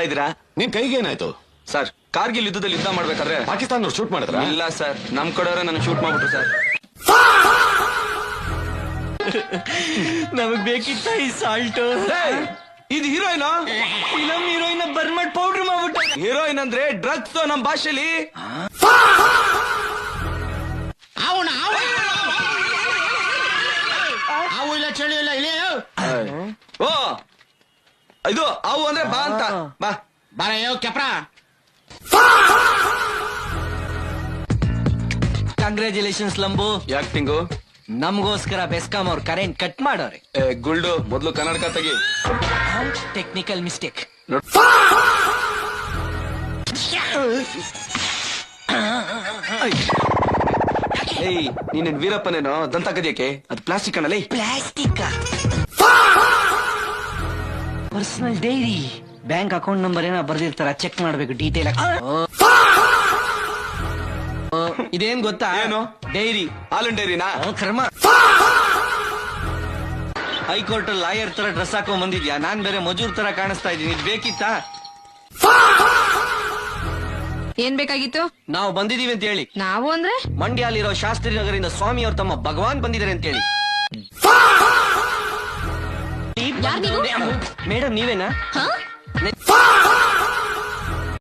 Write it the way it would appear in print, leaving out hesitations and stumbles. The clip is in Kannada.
ಇದ್ದೀರಾ? ನಿನ್ ಕೈಗೆ ಏನಾಯ್ತು? ಸರ್, ಕಾರ್ಗಿಲ್ ಯುದ್ಧದಲ್ಲಿ ಯುದ್ಧ ಮಾಡ್ಬೇಕಾದ್ರೆ ಪಾಕಿಸ್ತಾನದವ್ರು ಶೂಟ್ ಮಾಡಿದ್ರ? ಇಲ್ಲ ಸರ್, ನಮ್ ಕಡೆಯವ್ರೆ ನನ್ನ ಶೂಟ್ ಮಾಡ್ಬಿಟ್ರು ಸರ್. ನಮಗ್ ಬೇಕಿತ್ತ ಈ ಸಾಲ್ಟ್? ಇದು ಹೀರೋಯಿನ್, ಫಿಲಂ ಹೀರೋಯಿನ್ ಬರ್ಮಟ್ ಪೌಡರ್ ಮಾಡ್ಬಿಟ್ಟ. ಹೀರೋಯಿನ್ ಅಂದ್ರೆ ಡ್ರಗ್ಸ್ ನಮ್ ಭಾಷೆಲಿ. ಅವು ಇಲ್ಲ, ಚಳಿ ಇಲ್ಲ, ಇಲ್ಲಿ ಓ, ಇದು ಅವು ಅಂದ್ರೆ ಬಾ ಅಂತ. ಬಾ ಬಾರ ಕೆಪ್ರ. Congratulations ಲಂಬು, acting. ನಮಗೋಸ್ಕರ ಬೆಸ್ಕಾಂ ಅವ್ರ ಕರೆಂಟ್ ಕಟ್ ಮಾಡೋರೆ. ಗುಲ್ಡು ಮೊದ್ಲು ಕನ್ನಡಕ ತೆಗಿ. Technical mistake. ಏಯ್, ನೀನೇನ್ ವೀರಪ್ಪನೇನೋ ದಂತ ಕದಿಯಕ್ಕೆ? ಅದು ಪ್ಲಾಸ್ಟಿಕ್ ಅನ್ನಲ್ಲ. Plastic personal dairy, bank account number ಏನೋ ಬರ್ದಿರ್ತಾರ, ಚೆಕ್ ಮಾಡ್ಬೇಕು ಡೀಟೇಲ್. ಇದೇನ್ ಗೊತ್ತಾ? ಏನು? ಡೈರಿ. ಹಾಲಿನ ಡೈರಿನಾ? ಕರ್ಮ. ಹೈಕೋರ್ಟ್ ಅಲ್ಲಿ ಲಾಯರ್ ತರ ಡ್ರೆಸ್ ಹಾಕೊಂಡ್ ಬಂದಿದ್ಯಾ, ನಾನ್ ಬೇರೆ ಮಜೂರ್ ತರ ಕಾಣಿಸ್ತಾ ಇದೀನಿ. ಇದು ಬೇಕಿತ್ತಾ? ಏನ್ ಬೇಕಾಗಿತ್ತು? ನಾವು ಬಂದಿದೀವಿ ಅಂತ ಹೇಳಿ. ನಾವು ಅಂದ್ರೆ ಮಂಡ್ಯಲ್ಲಿರೋ ಶಾಸ್ತ್ರಿ ನಗರಿಂದ ಸ್ವಾಮಿ ಅವ್ರ ತಮ್ಮ ಭಗವಾನ್ ಬಂದಿದ್ದಾರೆ ಅಂತ ಹೇಳಿ. ಯಾರ್ ನೀವು? ಮೇಡಮ್ ನೀವೇನಾ? ಹ?